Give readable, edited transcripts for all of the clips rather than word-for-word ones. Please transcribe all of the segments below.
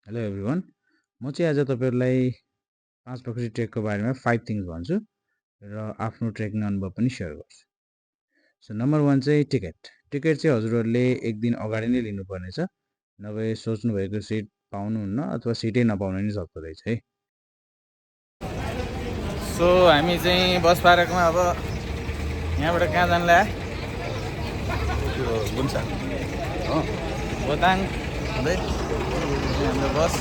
Hello everyone. म चाहिँ आज तपाईँहरूलाई 5 पोखरी ट्रेकको बारेमा 5 थिङ्स भन्छु र आफ्नो ट्रेकिङ अनुभव पनि सेयर गर्छु। सो नम्बर 1 चाहिँ टिकट। टिकट चाहिँ हजुरहरूले एक दिन अगाडि नै लिनुपर्नेछ, नभए सोच्नुभएको सिट पाउनुहुन्न अथवा सिटै नपाउनु नि सक्दो रहेछ है। सो हामी चाहिँ बस पार्कमा अब यहाँबाट कहाँ जानुलाई त्यो गुन्सा हो बोताङ हुँदै हाम्रो बस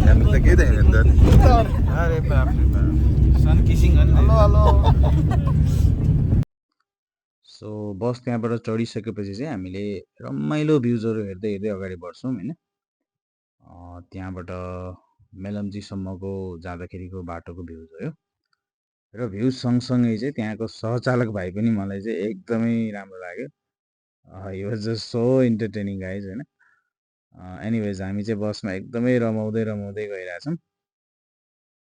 हामी त केही देखेन त अरे बाप रे बाप सन किसिङ हो नि सो बस त्यहाँबाट चढिसकेपछि चाहिँ हामीले रमाइलो भ्युजहरू हेर्दै हेर्दै अगाडि बढ्छौँ होइन। त्यहाँबाट मेलम्चीसम्मको जाँदाखेरिको बाटोको भ्युज हो यो। र भ्युज सँगसँगै चाहिँ त्यहाँको सहचालक भाइ पनि मलाई चाहिँ एकदमै राम्रो लाग्यो। He was just so entertaining guys होइन। एनिवेज हामी चाहिँ बसमा एकदमै रमाउँदै गइरहेछौँ।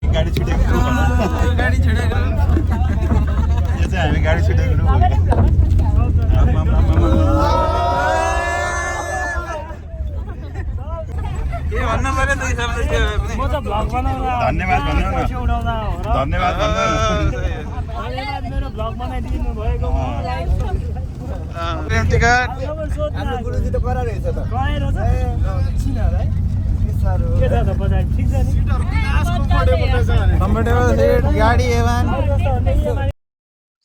गाडी छुटेको यो चाहिँ हामी गाडी छुटेको के भन्नु पर्यो दुई शब्द म त भ्लग बनाउँदा धन्यवाद भन्नु न। पैसा उठाउँदा हो र धन्यवाद भन्नु धन्यवाद मेरो भ्लग बनाइदिनु भएको टिकट के छ त बजार ठिक छ नि कम्फर्टेबल सिट गाडी एभान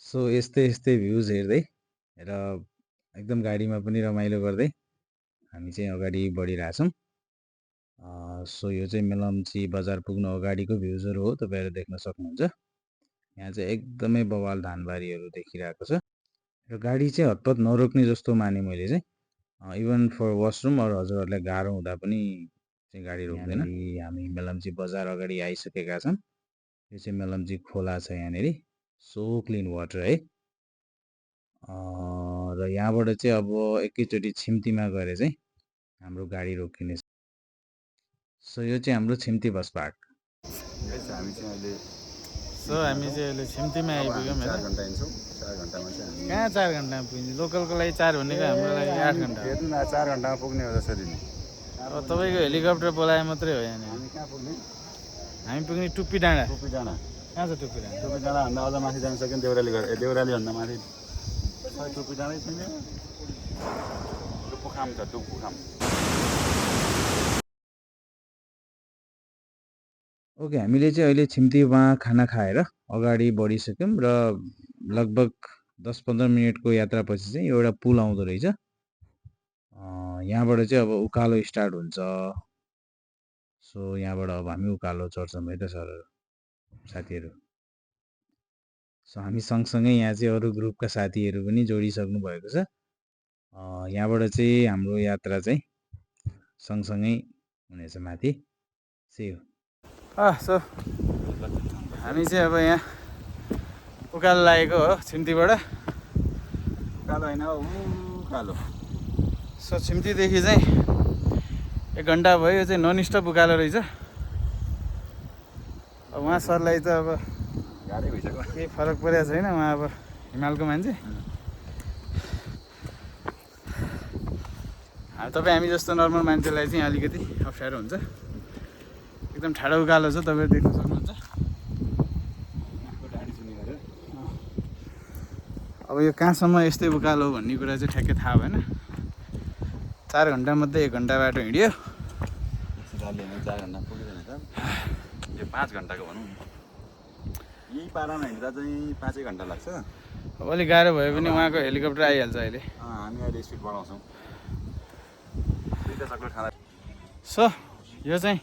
सो यस्तै भ्युज हेर्दै र एकदम गाडीमा पनि रमाइलो गर्दै हामी चाहिँ अगाडि बढिरहेछौँ। सो यो चाहिँ मेलम्ची बजार पुग्नु अगाडिको भ्युजहरू हो, तपाईँहरू देख्न सक्नुहुन्छ। यहाँ चाहिँ एकदमै बवाल धानबारीहरू देखिरहेको छ र गाडी चाहिँ हतपत नरोक्ने जस्तो माने मैले चाहिँ। इभन फर वासरुम अरू हजुरहरूलाई गाह्रो हुँदा पनि चाहिँ गाडी रोक्दैन। हामी मेलम्ची बजार अगाडि आइसकेका छौँ। यो चाहिँ मेलम्ची खोला छ यहाँनिर, सो क्लिन वाटर है। र यहाँबाट चाहिँ अब एकैचोटि छिम्तीमा गएर चाहिँ हाम्रो गाडी रोकिनेछ। सो यो चाहिँ हाम्रो छिम्ती बस पार्क। हामी चाहिँ अहिले छिम्तीमा आइपुग्यौँ 4 होइन। घन्टा हिँड्छौँ। 4 घन्टामा चाहिँ हामी कहाँ 4 घन्टामा पुगिन्छ? लोकलको लागि 4 भनेको हाम्रो लागि 8 घन्टा हो। हेर्नु न 4 घन्टामा पुग्ने हो जसरी नि अब तपाईँको हेलिकप्टर बोलाए मात्रै हो यहाँनिर। हामी कहाँ पुग्ने? हामी पुग्ने टुप्पी डाँडा। टोपी डाँडा कहाँ छ टुप्पी डाँडा? टोपी डाँडाभन्दा अझ माथि जान सक्यो देउराली गएर देउरालीभन्दा माथि खै टोपी डाँडै छैन। डुपुखाम छ डुपुखाम। ओके, हामीले चाहिँ अहिले छिम्तीमा खाना खाएर अगाडि बढिसक्यौँ र लगभग 10-15 मिनटको यात्रापछि चाहिँ एउटा पुल आउँदो रहेछ। यहाँबाट चाहिँ अब उकालो स्टार्ट हुन्छ। सो यहाँबाट अब हामी उकालो चढ्छौँ है त साथीहरू। सो हामी सँगसँगै यहाँ चाहिँ अरू ग्रुपका साथीहरू पनि जोडिसक्नु भएको छ। यहाँबाट चाहिँ हाम्रो यात्रा चाहिँ सँगसँगै हुनेछ माथि। C you. सो हामी चाहिँ अब यहाँ उकालो लागेको हो छिम्तीबाट। उकालो होइन उकालो। सो छिम्तीदेखि चाहिँ 1 घन्टा भयो। यो चाहिँ नन स्टप उकालो रहेछ। अब उहाँ सरलाई त अब गाडी भइसक्यो। केही फरक परेको छैन, उहाँ अब हिमालको मान्छे। तपाईँ हामी जस्तो नर्मल मान्छेलाई चाहिँ अलिकति अप्ठ्यारो हुन्छ। एकदम ठाडो उकालो छ, तपाईँहरू देख्न सक्नुहुन्छ। अब यो कहाँसम्म यस्तै उकालो भन्ने कुरा चाहिँ ठ्याक्कै थाहा भएन। 4 घन्टामध्ये 1 घन्टा बाटो हिँड्यो। 4 घन्टा पुगिँदैन त। यो 5 घन्टाको भनौँ न। यही पारामा हिँड्दा चाहिँ 5 घन्टा लाग्छ। अब अलिक गाह्रो भयो भने उहाँको हेलिकप्टर आइहाल्छ अहिले। हामी अहिले स्पिड बढाउँछौँ। चक्लेट खाँदा। सो यो चाहिँ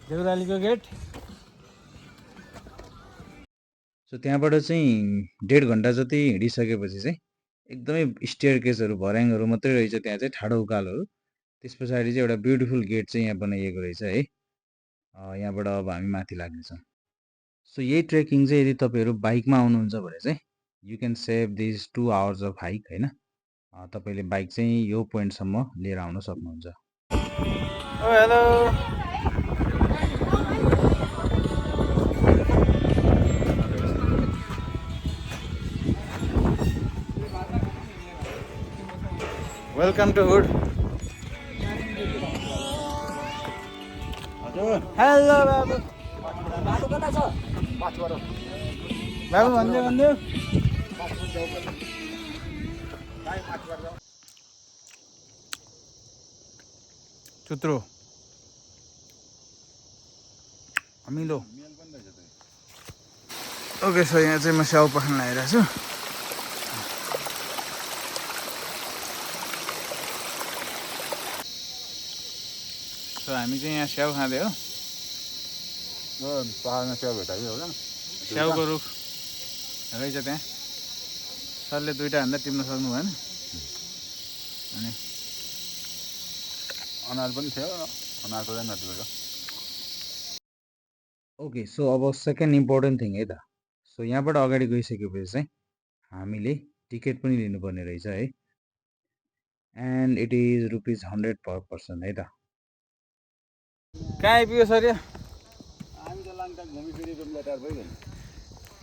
देउरालीको गेट। सो त्यहाँबाट चाहिँ 1.5 घन्टा जति हिँडिसकेपछि चाहिँ एकदमै स्टेयरकेसहरू भर्याङहरू मात्रै रहेछ। त्यहाँ चाहिँ ठाडो उकालोहरू। त्यस पछाडि चाहिँ एउटा ब्युटिफुल गेट चाहिँ यहाँ बनाइएको रहेछ है। यहाँबाट अब हामी माथि लाग्नेछौँ। सो यही ट्रेकिङ चाहिँ यदि तपाईँहरू बाइकमा आउनुहुन्छ भने चाहिँ you can save this 2 hours of hike होइन। तपाईँले बाइक चाहिँ यो पोइन्टसम्म लिएर आउन सक्नुहुन्छ। Oh hello welcome to hood hello बाबु बाबु भन्दै चुत्रो अमिलो ओके सो यहाँ चाहिँ म स्याउ पखाल्न आइरहेको छु सो हामी चाहिँ यहाँ स्याउ खाँदै हो पाहाडमा स्याउ भेटायो होला स्याउको रुख रहेछ त्यहाँ सरले दुईवटा भन्दा टिप्न सक्नु भएन अनि अनार पनि थियो अनारको चाहिँ नटिपेको ओके सो अब सेकेन्ड इम्पोर्टेन्ट थिङ है त सो यहाँबाट अगाडि गइसकेपछि चाहिँ हामीले टिकट पनि लिनुपर्ने रहेछ है and it is ₹100 per person है त कहाँ आइपुग्यो सर यो हामी त लाङटाङ घुमिफिरेको लेटार भइगयो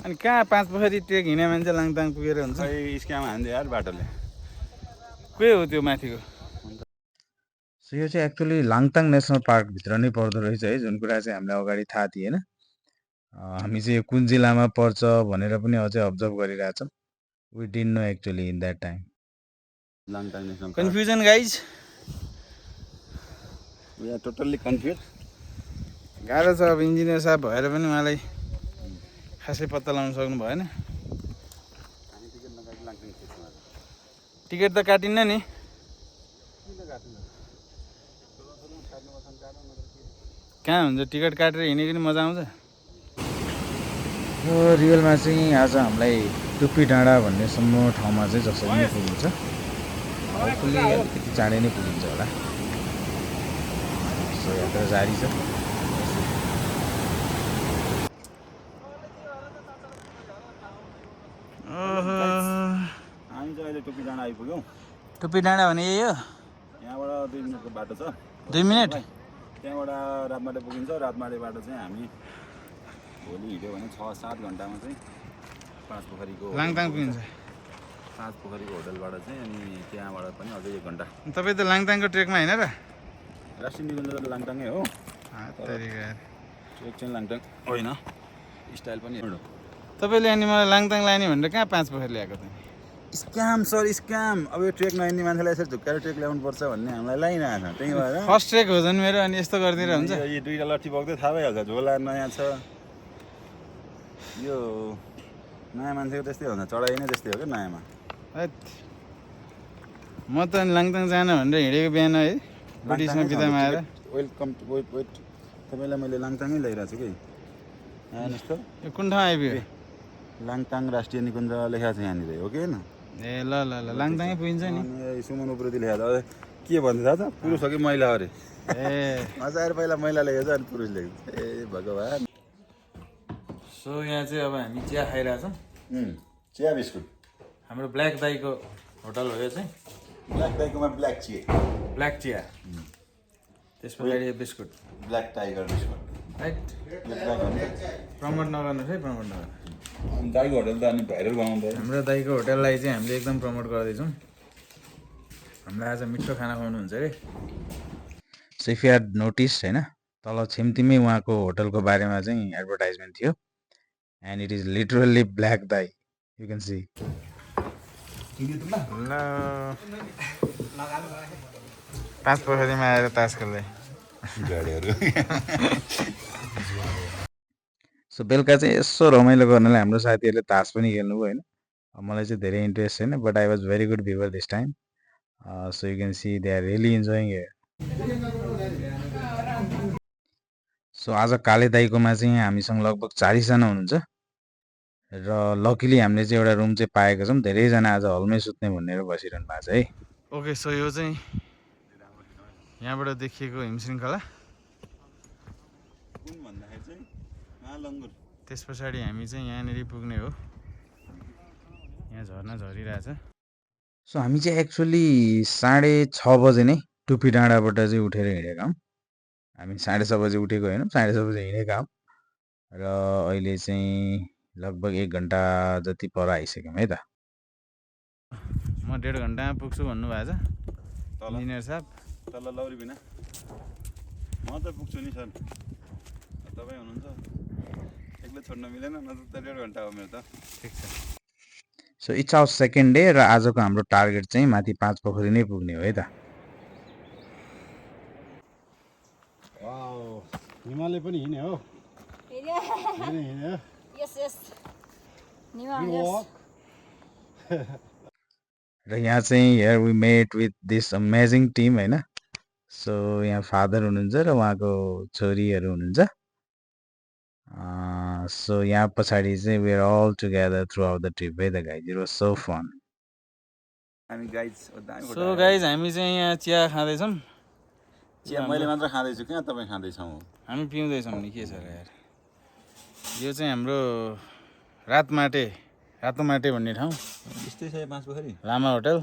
अनि कहाँ 5 पोखरी ट्रेक हिँड्ने मान्छे लाङटाङ पुगेर हुन्छ खै स्क्याम हान्दियो यार बाटोले के हो त्यो माथिको सो यो चाहिँ एक्चुअली लाङटाङ नेसनल पार्कभित्र नै पर्दो रहेछ है जुन कुरा चाहिँ हामीलाई अगाडि थाहा थिएन हामी चाहिँ यो कुन जिल्लामा पर्छ भनेर पनि अझै अब्जर्भ गरिरहेछौँ we didn't know actually in that time Langtang national confusion guys we are totally confuse गाह्रो छ अब इन्जिनियर साहब भएर पनि उहाँलाई खासै पत्ता लगाउन सक्नु भएन हामी टिकट नकाटी लाङटाङ पुग्छौँ आज टिकट त काटिन्न नि कहाँ हुन्छ टिकट काटेर हिँडेको नि मजा आउँछ रियलमा चाहिँ आज हामीलाई टुप्पी डाँडा भन्नेसम्म ठाउँमा चाहिँ जसरी नै पुगिन्छ होपफुल्ली अलिकति चाँडै नै पुगिन्छ होला सो यात्रा जारी छ हामी चाहिँ अहिले टोपी डाँडा आइपुग्यौँ टुप्पी डाँडा भने यही हो यहाँबाट 2 मिनटको बाटो छ 2 मिनट त्यहाँबाट रातमाटे पुगिन्छ रातमाटेबाट चाहिँ हामी भोलि हिँड्यो भने 6-7 घन्टामा चाहिँ 5 पोखरीको लाङटाङ पुगिन्छ 5 पोखरीको होटलबाट चाहिँ अनि त्यहाँबाट पनि अझै 1 घन्टा तपाईँ त लाङटाङको ट्रेकमा होइन र राष्ट्रिय निकुञ्ज त लाङटाङै हो ट्रेक चाहिँ लाङटाङ होइन स्टाइल पनि तपाईँले अनि मलाई लाङटाङ लाने भनेर कहाँ 5 पोखरी ल्याएको त स्क्याम सर स्क्याम अब यो ट्रेक नहिँड्ने मान्छेलाई यसरी झुक्काएर ट्रेक ल्याउनु पर्छ भन्ने हामीलाई लाइरहेको छ त्यही भएर फर्स्ट ट्रेक हो झन् मेरो अनि यस्तो गरिदिएर हुन्छ यो 2टा लट्ठी बोक्दै थाहा भइहाल्छ झोला नयाँ छ यो नयाँ मान्छेको त्यस्तै हुन्छ चढाइ नै त्यस्तै हो क्या नयाँमा हैट म त अनि लाङटाङ जान भनेर हिँडेको बिहान है ब्रिटिसमा बिदामा आएर वेलकम टु वेट तपाईँलाई मैले लाङटाङै ल्याइरहेको छु कि यहाँ हेर्नुहोस् त यो कुन ठाउँ आइपुग्यो लाङटाङ राष्ट्रिय निकुञ्ज लेखाएको छ यहाँनिर हो कि होइन ए ल ल ल लाङटाङै पुगिन्छ नि अनि सुमन उप्रेती लेखाएको छ के भन्दै थाहा छ पुरुष हो कि महिला अरे ए मजा आएर पहिला महिला लेखेको छ अनि पुरुष लेखेको छ ए भगवान् सो यहाँ चाहिँ अब हामी चिया खाइरहेछौँ चिया बिस्कुट हाम्रो ब्ल्याक दाईको होटल हो यो चाहिँ ब्ल्याक दाइकोमा ब्ल्याक चिया ब्ल्याक चिया त्यस पछाडि biscuit black tiger biscuit right promote नगर्नुहोस् है प्रमोट नगर्नु दाइको होटल त अनि भाइरल बनाउँदै हाम्रो दाईको होटललाई चाहिँ हामीले एकदम प्रमोट गर्दैछौँ हामीलाई आज मिठो खाना खुवाउनुहुन्छ अरे so if you had notice होइन तल छिम्तीमै उहाँको होटलको बारेमा चाहिँ एडभर्टाइजमेन्ट थियो and it is literally black दाई यु क्यान सी ल 5 पोखरीमा आएर तास खेल्दै सो बेलुका चाहिँ यसो रमाइलो गर्नलाई हाम्रो साथीहरूले तास पनि खेल्नुभयो होइन मलाई चाहिँ धेरै इन्ट्रेस्ट छैन but I was very good viewer this time so you can see they are really enjoying here so आज काले दाईकोमा चाहिँ हामीसँग लगभग 40 जना हुनुहुन्छ र लकिली हामीले चाहिँ एउटा रुम चाहिँ पाएका छौँ धेरैजना आज हलमै सुत्ने भनेर बसिरहनु भएको छ है ओके सो यो चाहिँ यहाँबाट देखिएको हिमशृङ्खला कुन भन्दाखेरि चाहिँ महालङ्गुर त्यस पछाडि हामी चाहिँ यहाँनिर पुग्ने हो यहाँ झर्ना झरिरहेछ सो हामी चाहिँ एक्चुअली 6:30 बजे नै टुप्पी डाँडाबाट चाहिँ उठेर हिँडेका हौँ हामी 6:30 बजे उठेको हैनौँ, 6:30 बजे हिँडेका हौँ र अहिले चाहिँ लगभग 1 घन्टा जति पर आइसक्यौँ है त। म 1.5 घन्टामा पुग्छु भन्नुभएको छ तल इन्जिनियर साहब। तल लौरी बिना म त पुग्छु नि सर, तपाईँ हुनुहुन्छ एक्लै छोड्न मिलेन, नत्र त 1.5 घन्टा हो मेरो त। ठिक छ। So it's our second day र आजको हाम्रो टार्गेट चाहिँ माथि 5 पोखरी नै पुग्ने हो है त। वाउ, हिमालय पनि हिँड्ने हो। हिँड्ने Yes, yes. Yes. र यहाँ चाहिँ here we met with this amazing team हैन। सो यहाँ फादर हुनुहुन्छ र उहाँको छोरीहरू हुनुहुन्छ। सो यहाँ पछाडि चाहिँ we are all together throughout the trip है त guys. It was so fun. हामी गाइज सो गाइज हामी चाहिँ यहाँ चिया खाँदैछौँ। चिया मैले मात्र खाँदैछु, कहाँ तपाईँ खाँदैछौँ? हामी पिउँदैछौँ नि, के छ र यार। यो चाहिँ हाम्रो रातो माटे भन्ने ठाउँ, यस्तै छ 5 पोखरी लामा होटल।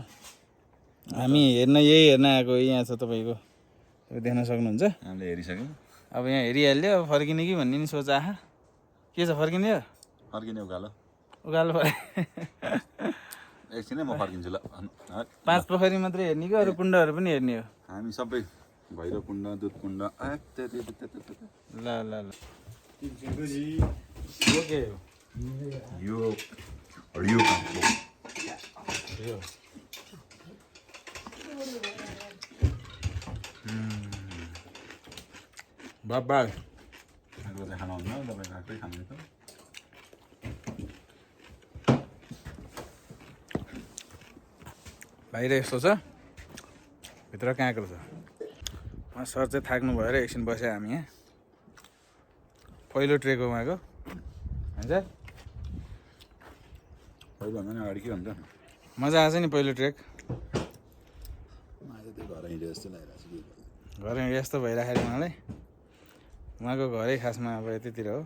हामी यही हेर्न आएको। यहाँ छ तपाईँको, तपाईँ देख्न सक्नुहुन्छ। हामीले हेरिसक्यौँ। अब यहाँ हेरिहाल्यो, अब फर्किने कि भन्ने नि सोच आहा। के छ, फर्किने हो? फर्किने उकालो पऱ्यो। एकछिनै म फर्किन्छु ल। 5 पोखरी मात्रै हेर्ने कि अरू कुण्डहरू पनि हेर्ने हो? हामी सबै भैरव कुण्ड, दुध कुण्ड। ल ल ल ओके हो यो हरियो बाबा खानुहुन्न, तपाईँ आफै खानुहुन्छ। बाहिर यस्तो छ, भित्र काँक्रो छ। सर चाहिँ थाक्नु भएर एकछिन बस्यो। हामी यहाँ पहिलो ट्रेक हो उहाँको, होइन सर? पहिलो भन्दा नि अगाडि के भन्छ? मजा आएछ नि पहिलो ट्रेक। मलाई त्यही घर हिँडे जस्तो लागिरहेको छ। घर हिँडे जस्तो भइराखेको उहाँलाई। उहाँको घरै खासमा अब यतितिर हो,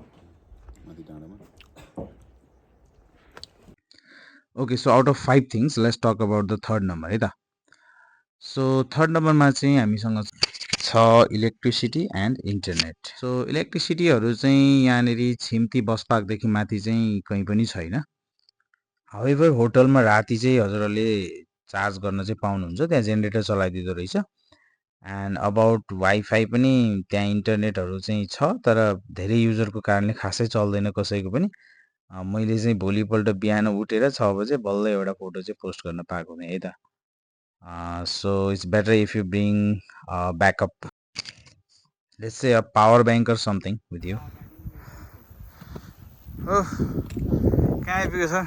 माथि डाँडामा। Okay, so out of 5 things let's talk about the third number है त। सो थर्ड नम्बरमा चाहिँ हामीसँग छ इलेक्ट्रिसिटी एन्ड इन्टरनेट। सो इलेक्ट्रिसिटीहरू चाहिँ यहाँनिर छिम्ती बस पार्कदेखि माथि चाहिँ कहीँ पनि छैन। हाउएभर होटलमा राति चाहिँ हजुरहरूले चार्ज गर्न चाहिँ पाउनुहुन्छ, त्यहाँ जेनेरेटर चलाइदिँदो रहेछ। एन्ड अबाउट वाइफाई पनि त्यहाँ इन्टरनेटहरू चाहिँ छ, तर धेरै युजरको कारणले खासै चल्दैन कसैको पनि। मैले चाहिँ भोलिपल्ट बिहान उठेर 6 बजे बल्ल एउटा फोटो चाहिँ पोस्ट गर्न पाएको थिएँ है त। So it's better if you bring backup, let's say a power bank or something with you. कहाँ आइपुग्यो सर?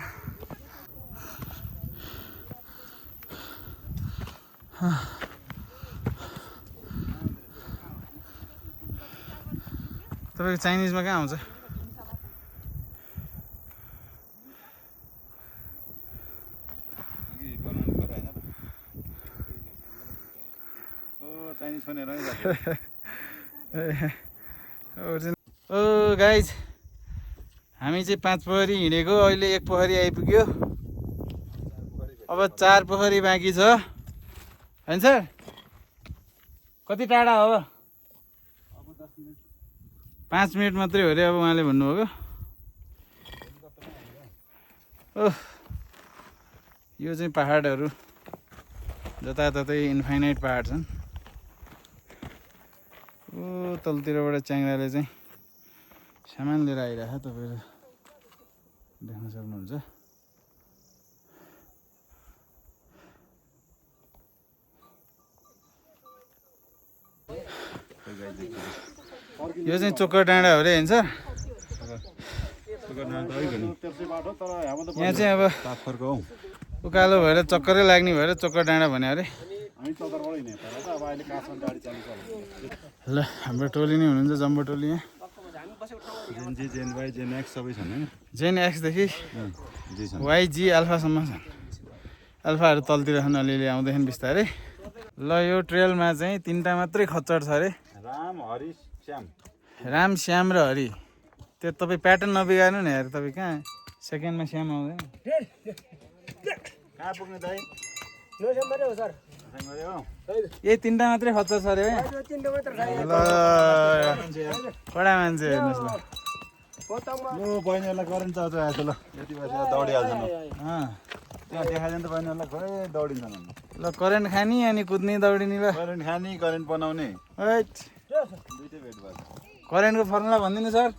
तपाईँको चाइनिजमा कहाँ आउँछ? ओ गाइज, हामी चाहिँ 5 पोखरी हिँडेको, अहिले 1 पोखरी आइपुग्यो। अब 4 पोखरी बाँकी छ, होइन सर? कति टाढा हो? 5 मिनट मात्रै हो अरे अब उहाँले भन्नुभएको। ओह, यो चाहिँ पहाडहरू जताततै इन्फाइनाइट पहाड छन्। ओ तलतिरबाट च्याङ्राले चाहिँ सामान लिएर आइरहेको छ, तपाईँहरू देख्न सक्नुहुन्छ। यो चाहिँ चोकर डाँडा हो अरे, होइन सर? यहाँ चाहिँ अब उकालो भएर चक्करै लाग्ने भएर चोकर डाँडा भन्यो अरे। ल हाम्रो टोली नै हुनुहुन्छ, जम्बो टोली। यहाँ जेन एक्सदेखि वाइजी अल्फासम्म छन्। अल्फाहरू तलतिर छन्, अलिअलि आउँदैछन् बिस्तारै। ल यो ट्रेलमा चाहिँ 3टा मात्रै खच्चड छ अरे, राम, श्याम र हरि। त्यो तपाईँ प्याटर्न नबिगार्नु नि यार, तपाईँ कहाँ सेकेन्डमा श्याम आउँदैन? कहाँ पुग्ने दाइ? यही तिनवटा मात्रै खच्च छ अरे ल कडा मान्छे हेर्नुहोस् ल ल बहिनीहरूलाई करेन्ट चार्ज आएको ल यति बेला दौडिहाल्छ ल अँ, त्यहाँ देखाइदियो नि त बहिनीहरूलाई खोइ दौडिन्छन् अनि ल करेन्ट खाने अनि कुद्ने दौडिने ल करेन्ट खाने करेन्ट बनाउने हैट दुइटै भेट भएको करेन्टको फर्मुला भनिदिनु सर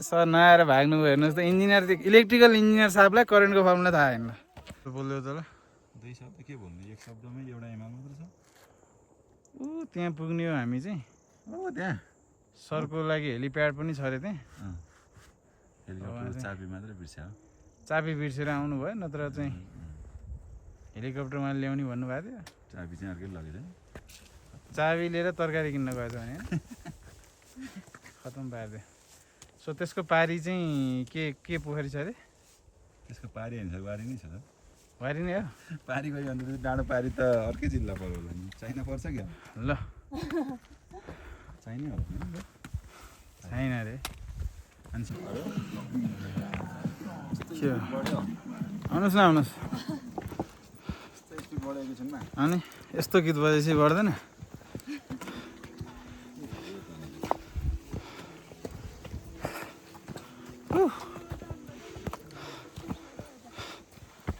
सर नआएर भाग्नुभयो हेर्नुहोस् त इन्जिनियर इलेक्ट्रिकल इन्जिनियर साहबलाई करेन्टको फर्मुला थाहा छैन ल बोल्यो त ल 2 शब्द के भन्नु एक शब्दमै एउटा इमाल मात्र छ ऊ त्यहाँ पुग्ने हो हामी चाहिँ ओ त्यहाँ सरको लागि हेलिप्याड पनि छ अरे त्यहाँ हेलिकप्टरको चाबी मात्रै बिर्स्यो चाबी बिर्सेर आउनु भयो नत्र चाहिँ हेलिकप्टरमा ल्याउने भन्नुभएको थियो चाबी चाहिँ अर्कै लगेछ चाबी लिएर तरकारी किन्न गएछ भने होइन खतम पारिदियो सो त्यसको पारी चाहिँ के पोखरी छ अरे त्यसको पारी होइन सर बारी नै छ त वारी नै हो पारी गयो भने त डाँडो पारी त अर्कै जिल्ला पर्यो होला नि चाइना पर्छ क्या ल चाइनै होला नि छैन अरे अनि के हो आउनुहोस् न आउनुहोस् स्पिड बढेको छैन अनि यस्तो गीत बजेपछि बढ्दैन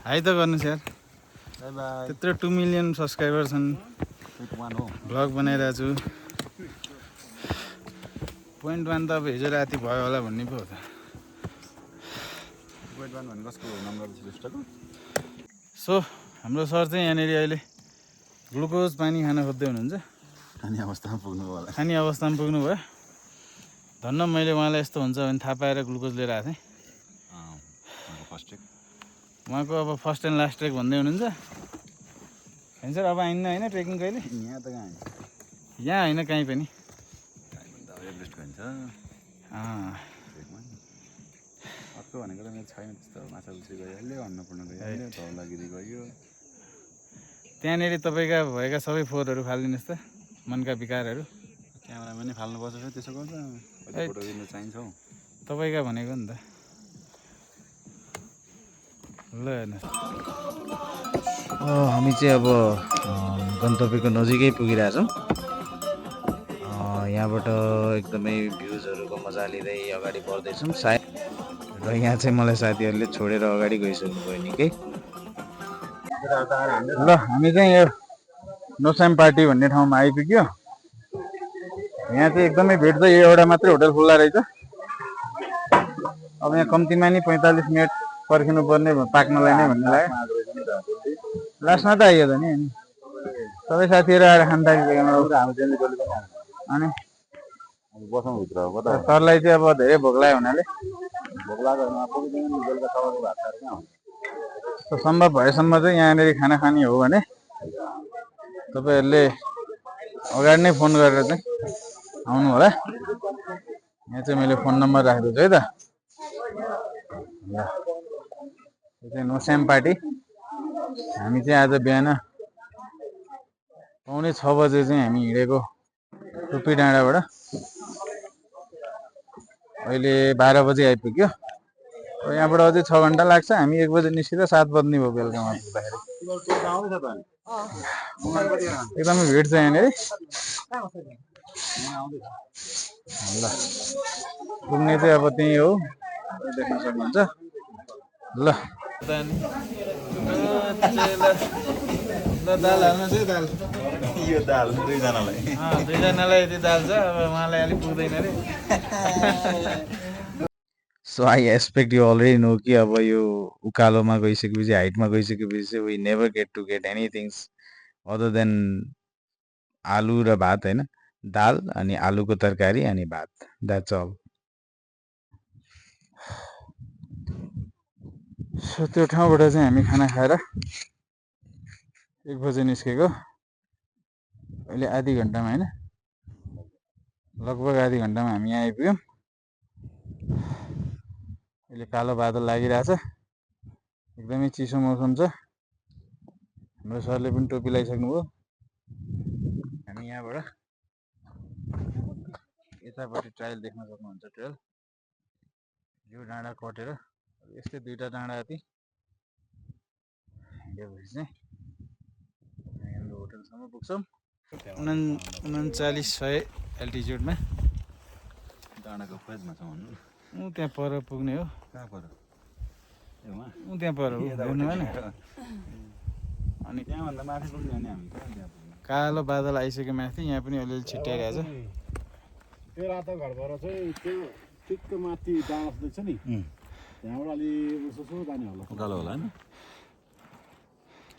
हाई त गर्नुहोस् यार बाई बाई त्यत्रो 2 मिलियन सब्सक्राइबर छन् वान हो भ्लग बनाइरहेको छु .1 त अब हिजो राति भयो होला भन्ने पो हो त वेट वान भने कसको नम्बर लिस्टको सो हाम्रो सर चाहिँ यहाँनिर अहिले ग्लुकोज पानी खान खोज्दै हुनुहुन्छ खाने अवस्थामा पुग्नु होला खाने अवस्थामा पुग्नुभयो धन्न मैले उहाँलाई यस्तो हुन्छ भने थाहा पाएर ग्लुकोज लिएर आएको थिएँ फर्स्ट टेक उहाँको अब फर्स्ट एन्ड लास्ट ट्रेक भन्दै हुनुहुन्छ होइन सर अब आइन्न होइन ट्रेकिङ कहिले यहाँ त कहाँ यहाँ होइन कहीँ पनि एभरेस्ट भन्छ अँ, ट्रेकमा अर्को भनेको त मेरो छैन त्यस्तो माछापुछी गइहाल्यो अन्नपूर्ण गइहाल्यो धौलागिरी गयो त्यहाँनिर तपाईँका भएका सबै फोहोरहरू फालिदिनुहोस् त मनका विकारहरू क्यामेरामा नि फाल्नुपर्छ फेरि त्यसो गर्छ कति फोटो दिनु चाहिन्छ हौ तपाईँका भनेको नि त ल हेर्नुहोस् हामी चाहिँ अब गन्तव्यको नजिकै पुगिरहेछौँ यहाँबाट एकदमै भ्युजहरूको मजा लिँदै अगाडि बढ्दैछौँ सायद र यहाँ चाहिँ मलाई साथीहरूले छोडेर अगाडि गइसक्नु भयो निकै ल हामी चाहिँ यो नोसाम पार्टी भन्ने ठाउँमा आइपुग्यो यहाँ चाहिँ एकदमै भेट्छ यो एउटा मात्रै होटल खुल्ला रहेछ अब यहाँ कम्तीमा नि 45 मिनट पर्खिनु पर्ने पाक्नलाई नै भन्ने लाग्यो लास्टमा त आइयो त नि अनि सबै साथीहरू आएर खान थालिसक्यो अनि बसौँ भित्र अब कता सरलाई चाहिँ अब धेरै भोक लाग्यो हुनाले भोक लाग्यो पुग्दैन नि बेलुका तपाईँको भातहरू कहाँ हुन्छ सम्भव भएसम्म चाहिँ यहाँनिर खाना खाने हो भने तपाईँहरूले अगाडि नै फोन गरेर चाहिँ आउनु होला यहाँ चाहिँ मैले फोन नम्बर राखिदिएको छु है त ल यो चाहिँ नोस्याम पार्टी हामी चाहिँ आज बिहान 5:45 बजे चाहिँ हामी हिँडेको टुप्पी डाँडाबाट अहिले 12 बजे आइपुग्यो र यहाँबाट अझै 6 घन्टा लाग्छ हामी 1 बजे निस्किँदा 7 बज्ने भयो बेलुकामा पुग्दाखेरि एकदमै भिड छ यहाँनिर ल पुग्ने चाहिँ अब त्यही हो देख्न सक्नुहुन्छ ल दाल हाल्नु चाहिँ दाल यो दाल दुईजनालाई दुईजनालाई यति दाल छ अब उहाँलाई अलिक पुग्दैन अरे so I expect you already know कि अब यो उकालोमा गइसकेपछि हाइटमा गइसकेपछि चाहिँ we never get to get anythings other than आलु र भात होइन दाल अनि आलुको तरकारी अनि भात द्याट्स अल सो त्यो ठाउँबाट चाहिँ हामी खाना खाएर 1 बजे निस्केको अहिले आधी घन्टामा होइन लगभग आधी घन्टामा हामी यहाँ आइपुग्यौँ अहिले कालो बादल लागिरहेछ एकदमै चिसो मौसम छ हाम्रो सरले पनि टोपी लगाइसक्नुभयो हामी यहाँबाट यतापट्टि ट्रायल देख्न सक्नुहुन्छ ट्रेल यो डाँडा कटेर यस्तै 2टा डाँडा अति हिँडेपछि चाहिँ हाम्रो होटलसम्म पुग्छौँ 3900 एल्टिच्युडमा डाँडाको खोजमा छ भन्नु ऊ त्यहाँ पर पुग्ने हो कहाँ पऱ्यो ए वहाँ ऊ त्यहाँ पर हेर्नु भएन अनि त्यहाँभन्दा माथि पुग्ने भने हामी कहाँ त्यहाँ पुग्ने कालो बादल आइसक्यो माथि यहाँ पनि अलिअलि छिट्याइरहेछ त्यो रातो घरबाट चाहिँ त्यो ठिक्क माथि डाँडा देख्छ नि त्यहाँबाट अलि उसो जाने होला उकालो होला होइन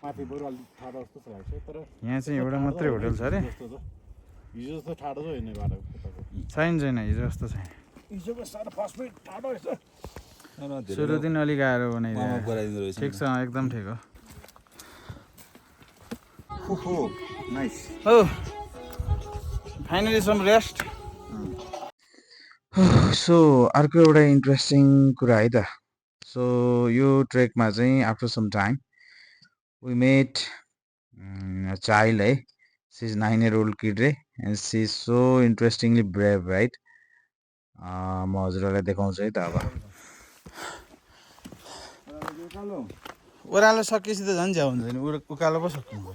माथि बरु अलि ठाडो जस्तो छ तर यहाँ चाहिँ एउटा मात्रै होटल छ अरे जस्तो छ हिजो जस्तो ठाडो चाहिँ होइन बाटो छैन हिजो जस्तो छैन हिजोको साह्रो फर्स्ट मिनट ठाडो रहेछ सुरु दिन अलिक गाह्रो बनाइदियो गराइदिँदो रहेछ ठिक छ एकदम ठिक हो नाइस हो फाइनली सम रेस्ट सो अर्को एउटा इन्ट्रेस्टिङ कुरा है त सो यो ट्रेकमा चाहिँ after some time we met child है सी इज 9-year-old kid रे and she is so interestingly brave right म हजुरहरूलाई देखाउँछु है त अब ओह्रालो सकिएपछि त झन् झ्याउ हुन्छ नि उकालो पो सक्नु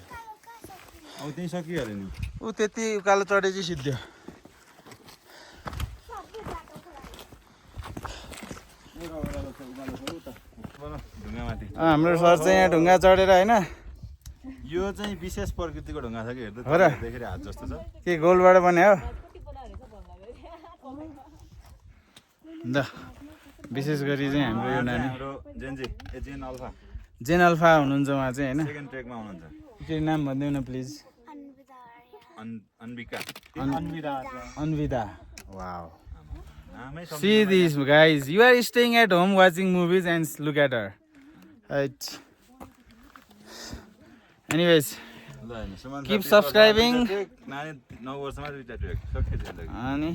अब त्यहीँ सकिहाल्यो नि ऊ त्यति उकालो चढेपछि सिद्धो ढुङ्गामाथि हाम्रो सर चाहिँ यहाँ ढुङ्गा चढेर होइन यो चाहिँ विशेष प्रकृतिको ढुङ्गा छ कि हो र? हेर्दा देखेर हात जस्तो छ के गोल्डबाट बन्यो हो ल विशेष गरी चाहिँ हाम्रो यो नानी हाम्रो जेनजी जेन अल्फा जेन अल्फा हुनुहुन्छ उहाँ चाहिँ होइन सेकेन्ड ट्रेकमा हुनुहुन्छ के नाम भनिदेऊ न प्लिज अन्विका अन्विदा वाओ नामै See these guys. You are staying at home watching movies and look at her. Right. Anyways, ल हेर्नु सुमन Keep subscribing. नानी 9 वर्षमा 2टा ट्रेक सक्यो जिन्दगी अनि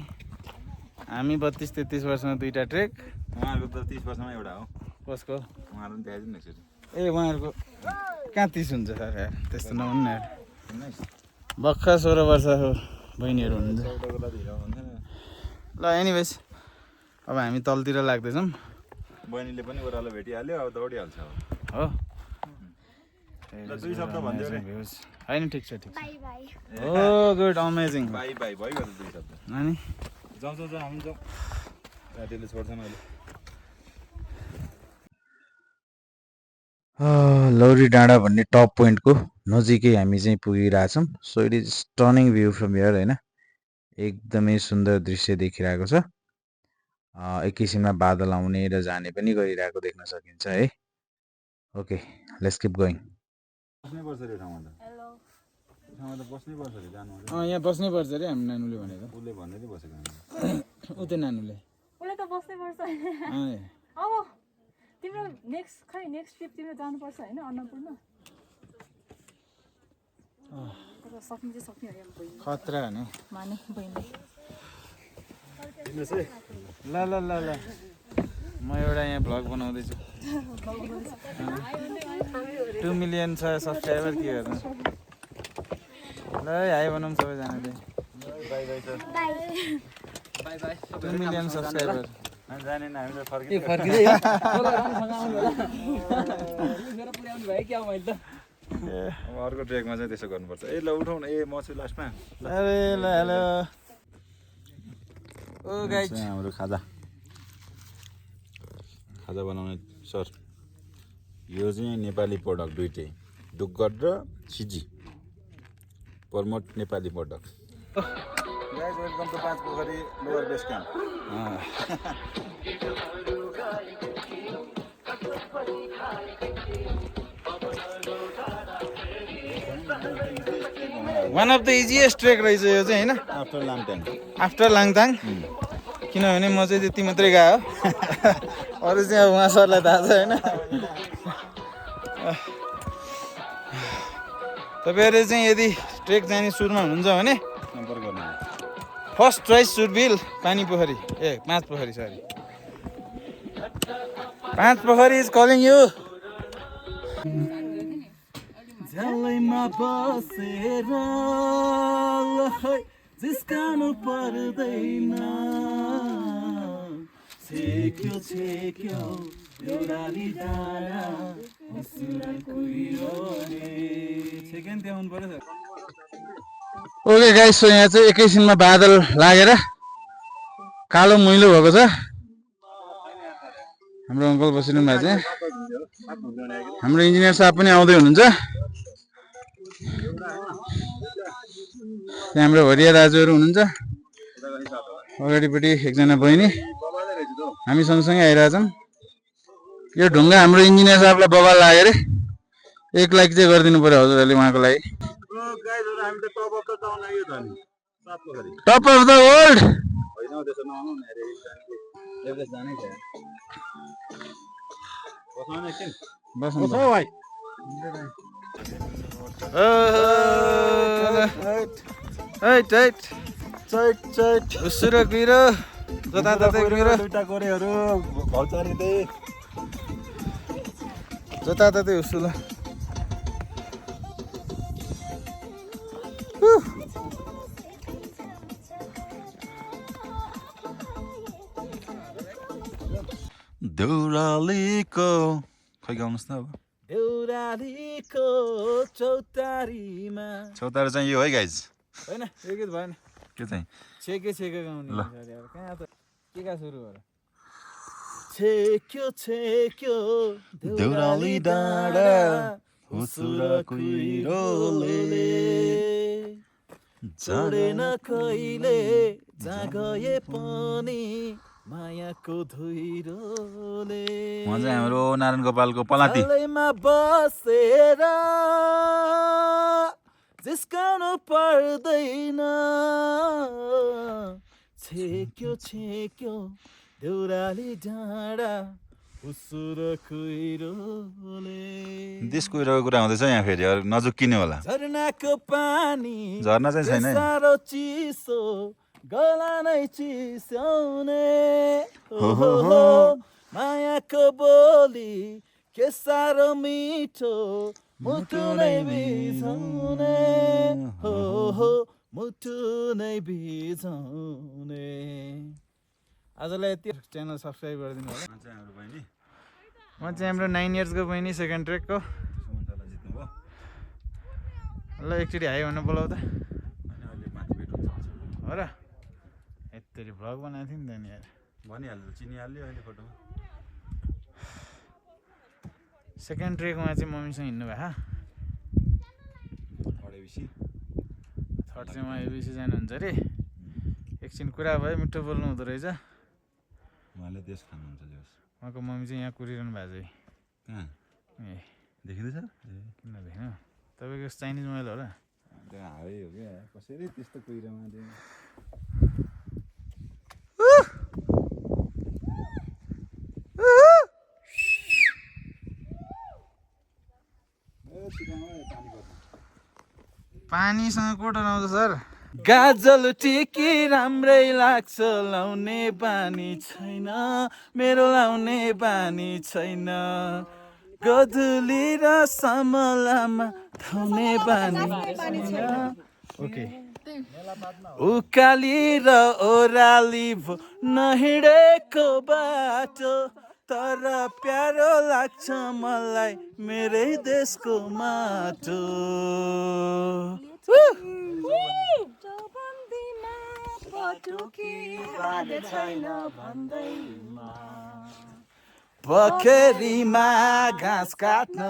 हामी 32-33 वर्षमा 2टा ट्रेक उहाँहरूको त 30 वर्षमा एउटा हो कसको उहाँहरू पनि देखाइदिनु एकचोटि ए उहाँहरूको कहाँ 30 हुन्छ सर यार त्यस्तो नहुनु न यार भर्खर 16 वर्षको बहिनीहरू हुनुहुन्छ चौधको लागि हिँडाउ भन्थेन ल एनिवेज अब हामी तलतिर लाग्दैछौँ बहिनीले पनि ओह्रालो भेटिहाल्यो अब दौडिहाल्छ अब हो ल 2 शब्द भनिदियो रे होइन ठिक छ ठिक छ Bye bye. हो गुड अमेजिङ बाई बाई भइगयो त 2 शब्द अनि जाउँ हामी जाउँ रातिले छोड्छन् अहिले लौरी डाँडा भन्ने टप पोइन्टको नजिकै हामी चाहिँ पुगिरहेछौँ so it is stunning view from here होइन एकदमै सुन्दर दृश्य देखिरहेको छ एक किसिममा बादल आउने र जाने पनि गरिरहेको देख्न सकिन्छ है ओके लेट्स किप गोइङ बस्नै पर्छ रे ठाउँमा त Hello. ठाउँमा त बस्नै पर्छ रे जानु यहाँ बस्नै पर्छ अरे हामी नानुले भनेको उसले भन्दै बसेको हामी ऊ त्यो नानुले उसले त बस्नै पर्छ अँ, अब तिम्रो नेक्स्ट ट्रिप तिम्रो जानुपर्छ होइन अन्नपूर्ण तर सक्ने चाहिँ सक्ने हो बहिनी खतरा हो नि माने बहिनी ल ल ल ल म एउटा यहाँ भ्लग बनाउँदैछु 2 मिलियन छ सब्सक्राइबर के गर्नु ल हाई बनाउँ सबैजनाले बाई बाई 2 मिलियन सब्सक्राइबर हामी जानेन हामी त फर्किन्छ अब अर्को ट्रेकमा चाहिँ त्यसो गर्नुपर्छ ए ल उठाउँ न ए म छु लास्टमा अरे ल हेलो ओ गाइज चाहिँ हाम्रो खाजा बनाउने सर यो चाहिँ नेपाली प्रडक्ट दुइटै डुग्गट र सिजी promote Nepali product guys welcome to 5 Pokhari lower base camp one of the easiest trek रहेछ यो चाहिँ होइन after long time after Langtang किनभने म चाहिँ त्यति मात्रै गएको अरू चाहिँ अब उहाँ सरलाई थाहा छ होइन तपाईँहरू चाहिँ यदि ट्रेक जाने सुरुमा हुनुहुन्छ भने सम्पर्क गर्नु फर्स्ट चोइस सुड बी पानी पोखरी ए 5 पोखरी सरी 5 पोखरी इज कलिङ यु झ्यालैमा बसेर जिस्कानु पर्दैन छेक्यो छेक्यो देउराली डाँडा हँसुरा कुहिरोले छेक्यो नि त्यहाँ हुनु पर्यो सर ओके गाइस सो यहाँ चाहिँ एकैछिनमा बादल लागेर कालो मैलो भएको छ हाम्रो अङ्कल बसिरहनु भएको छ हाम्रो इन्जिनियर साहब पनि आउँदै हुनुहुन्छ त्यहाँ हाम्रो भरिया दाजुहरू हुनुहुन्छ अगाडिपट्टि एकजना बहिनी हामी सँगसँगै आइरहेछौँ यो ढुङ्गा हाम्रो इन्जिनियर साहबलाई बवाल लाग्यो अरे 1 लाख चाहिँ गरिदिनु पर्यो हजुरहरूले उहाँको लागि टप अफ द वर्ल्ड उसुरो कुहिरो जताततै कुहिरो दुईटा गोरेहरू भौचारिँदै जताततै उसु ल देउरालीको खै गाउनुहोस् न अब देउरालीको चौतारीमा चौतारी चाहिँ यो है गाइज होइन यो गीत भएन के चाहिँ छेके छेके गाउने कहाँ त के का सुरु भयो छेक्यो छेक्यो देउराली डाँडा हुसुरा कुहिरोले जोडेन कहिले जहाँ गए पनि मायाको धुइरोले म चाहिँ हाम्रो नारायण गोपालको पलाती बसेर जिस्काउनु पर्दैन छेक्यो छेक्यो देउराली डाँडा हुसुर कुहिरोले देश कुहिरोको कुरा हुँदैछ यहाँ फेरि नजुक किन्यो होला झरनाको पानी झरना चाहिँ छैन साह्रो चिसो गला नै चिस्याउने हो मायाको बोली के साह्रो मिठो मुटु नै बिझाउने हो मुटु नै बिझाउने आजलाई यति च्यानल सब्सक्राइब गरिदिनु होला म चाहिँ हाम्रो 9 इयर्सको बहिनी सेकेन्ड ट्र्याकको ल एकचोटि हाई भन्न बोलाउँदा हो र यति भ्लग बनाएको थिएँ नि त नि यार भनिहाल्नु चिनिहाल्यो अहिले फोटोमा सेकेन्ड ट्रेकमा चाहिँ मम्मीसँग हिँड्नु भयो थर्ड चाहिँ उहाँ एबिसी जानुहुन्छ अरे एकछिन कुरा भयो मिठो बोल्नु हुँदो रहेछ उहाँले देश खानुहुन्छ उहाँको मम्मी चाहिँ यहाँ कुरिरहनु भएको छ कहाँ ए देखिँदैछ किन देख्नु तपाईँको चाइनिज मोबाइल हो र हावै हो क्या कसरी त्यस्तो कुहिरोमा पानीसँग को डराउँछ सर गाजल टिकी राम्रै लाग्छ लाउने बानी छैन मेरो लाउने बानी छैन गधुली र समलामा धुने बानी छैन ओके उकाली र ओराली भो नहिँडेको बाटो तर प्यारो लाग्छ मलाई मेरै देशको माटो पोखरीमा घाँस काट्न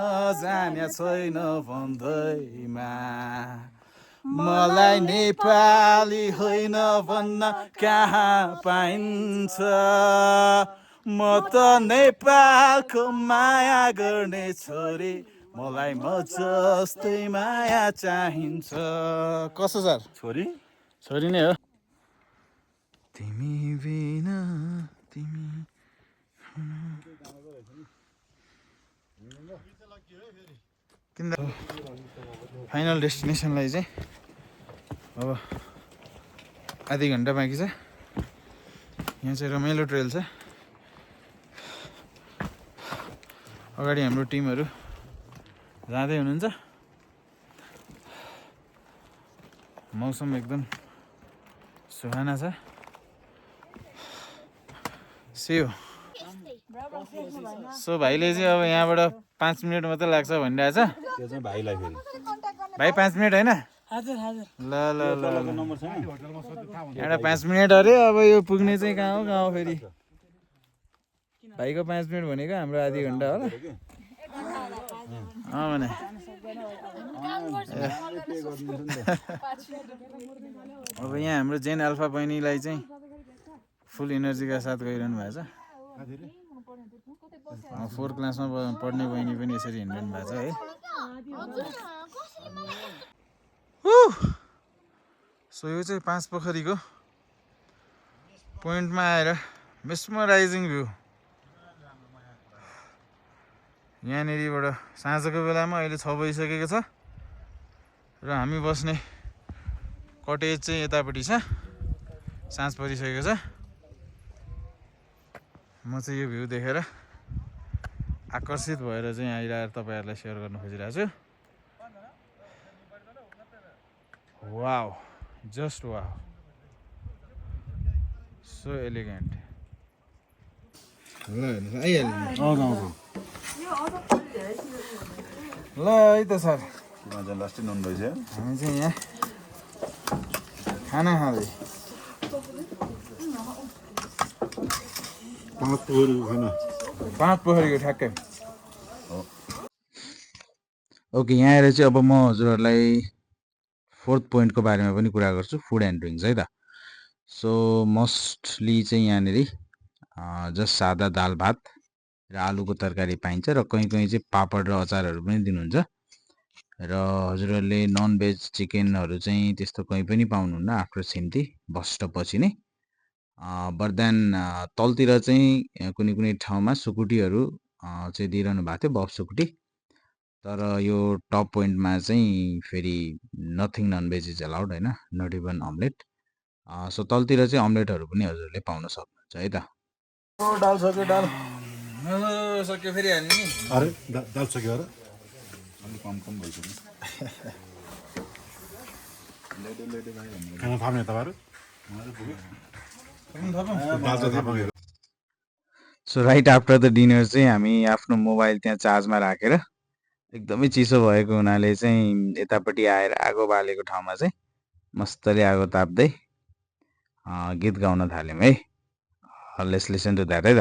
जाने छैन भन्दैमा मलाई नेपाली होइन भन्न कहाँ पाइन्छ म त नेपालको माया गर्ने छोरी मलाई म जस्तै माया चाहिन्छ कसो सर छोरी छोरी नै हो तिमी बिना तिमी किन फाइनल डेस्टिनेसनलाई चाहिँ अब आधी घन्टा बाँकी छ यहाँ चाहिँ रमाइलो ट्रेल छ अगाडि हाम्रो टिमहरू जाँदै हुनुहुन्छ मौसम एकदम सुहाना छ सियो सो भाइले चाहिँ अब यहाँबाट 5 मिनट मात्रै लाग्छ भनिरहेछ त्यो चाहिँ भाइलाई फेरि भाइ 5 मिनट होइन हजुर हजुर ल ल ल ल नम्बर छैन एउटा 5 मिनट अरे अब यो पुग्ने चाहिँ कहाँ हो फेरि भाइको 5 मिनट भनेको हाम्रो आधी घन्टा होला भने अब यहाँ हाम्रो जेन अल्फा बहिनीलाई चाहिँ फुल इनर्जीका साथ गइरहनु भएको छ 4 क्लासमा पढ्ने बहिनी पनि यसरी हिँडिरहनु भएको छ है सो यो चाहिँ 5 पोखरीको पोइन्टमा आएर मेस्मराइजिङ भ्यू यहाँनिरबाट साँझको बेलामा अहिले 6 बजिसकेको छ र हामी बस्ने कटेज चाहिँ यतापट्टि छ साँझ परिसकेको छ म चाहिँ यो भ्यू देखेर आकर्षित भएर चाहिँ आइरहेर तपाईँहरूलाई सेयर गर्न खोजिरहेको छु wow just wow so elegant ल हेर्नुहोस् आइहाल्यो ल है त सर मजा लास्टै नुन भइसक्यो हामी चाहिँ यहाँ खाना खाँदै पाँच पोखरीको ठ्याक्कै ओके यहाँ आएर चाहिँ अब म हजुरहरूलाई 4th पोइन्टको बारेमा पनि कुरा गर्छु फुड एन्ड ड्रिङ्क्स है त सो मोस्टली चाहिँ यहाँनिर जस्ट सादा दाल भात र आलुको तरकारी पाइन्छ र कहीँ कहीँ चाहिँ पापड र अचारहरू पनि दिनुहुन्छ र हजुरहरूले नन भेज चिकनहरू चाहिँ त्यस्तो कहीँ पनि पाउनुहुन्न आफ्टर सिम्ती बस स्टप पछि नै बट देन तलतिर चाहिँ कुनै कुनै ठाउँमा सुकुटीहरू चाहिँ दिइरहनु भएको थियो बफ सुकुटी तर यो टप पोइन्टमा चाहिँ फेरि nothing non veg is allowed होइन नट इभन अम्लेट सो तलतिर चाहिँ अम्लेटहरू पनि हजुरले पाउन सक्नुहुन्छ है त दाल सक्यो दाल सक्यो फेरि हाल्ने नि अरे दाल सक्यो र अलिक कम भइसक्यो खाना थाप्ने तपाईँहरू so right after the dinner चाहिँ हामी आफ्नो मोबाइल त्यहाँ चार्जमा राखेर एकदमै चिसो भएको हुनाले चाहिँ यतापट्टि आएर आगो बालेको ठाउँमा चाहिँ मस्तले आगो ताप्दै गीत गाउन थाल्यौँ है लेट्स लिसन टु द्याट है त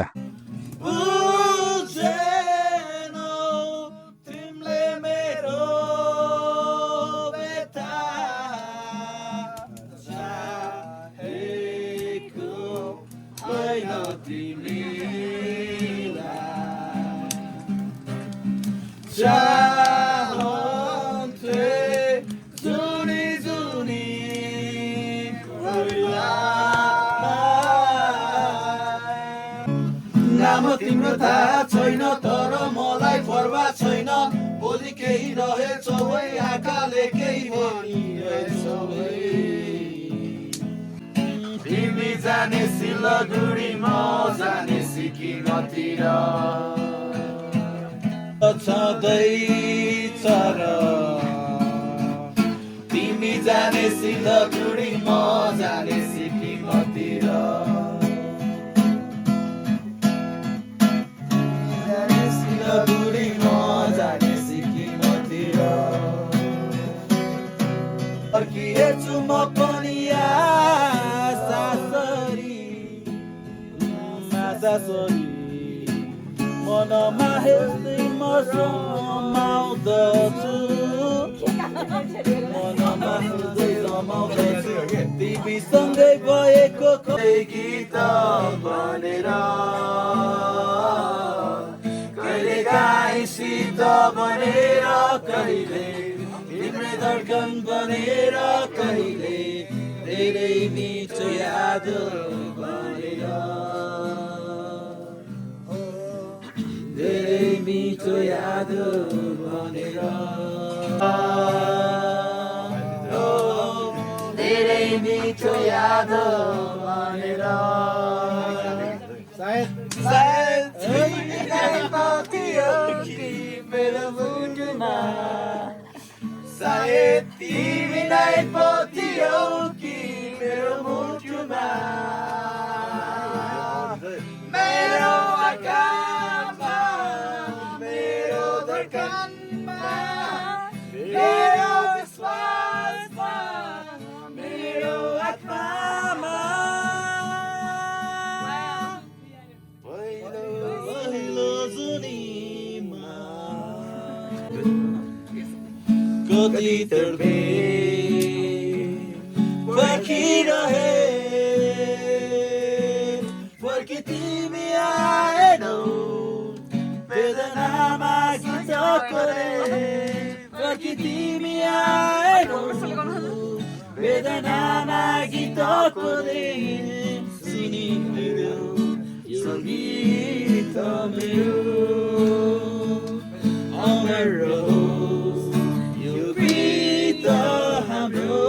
तिम्रो थाहा छैन तर मलाई पर्वा छैन भोलि केही रहेछौ है आँखाले केही भनिरहेछौ है तिमी जाने सिलगढी म जाने सिक्किमतिर छँदैछ र तिमी जाने सिलगढी म जाने सिक्किमतिर सिलगढी म जाने सिक्किमतिर फर्किएछु म पनि सासरी मनमा हेर्दै म रमाउँदछु मनमा हेर्दै रमाउँदछु तिमीसँगै भएको गीत बनेर कहिले गाईसित बनेर कहिले तिम्रै धड्कन बनेर कहिले धेरै मिठो याद बनेर धेरै मिठो याद बनेर धेरै मिठो याद बनेर सायद तिमीलाई पाथियो कि मेरो मुटुमा सायद तिमीलाई पाथियो कि मेरो मुटुमा तितर्फे पर्खिरहे पर्खि तिमी आएनौ वेदनामा गीत कोरे पर्खि तिमी आएनौ वेदनामा गीत कोरे सुनिदेऊ यो गीत मेरो अमर रहोस् यो गीत हाम्रो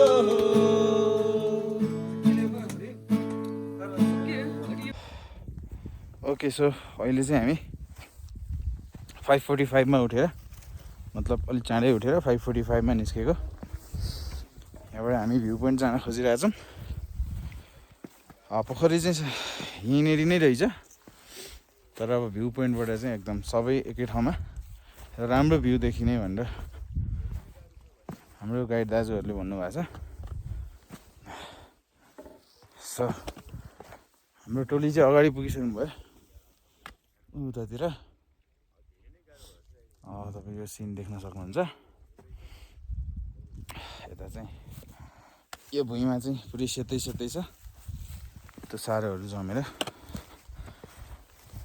ओके सो अहिले चाहिँ हामी 5:45 मा उठेर मतलब अलिक चाँडै उठेर 5:45 मा निस्केको यहाँबाट हामी भ्यू पोइन्ट जान खोजिरहेछौँ पोखरी चाहिँ यहीँनेरि नै रहेछ तर अब भ्यू पोइन्टबाट चाहिँ एकदम सबै एकै ठाउँमा राम्रो भ्यू देखिने भनेर हाम्रो गाइड दाजुहरूले भन्नुभएको छ सो हाम्रो टोली चाहिँ अगाडि पुगिसक्नु भयो उतातिर तपाईँ यो सिन देख्न सक्नुहुन्छ यता चाहिँ यो भुइँमा चाहिँ पुरै सेतै सेतै छ त्यो सारोहरू जमेर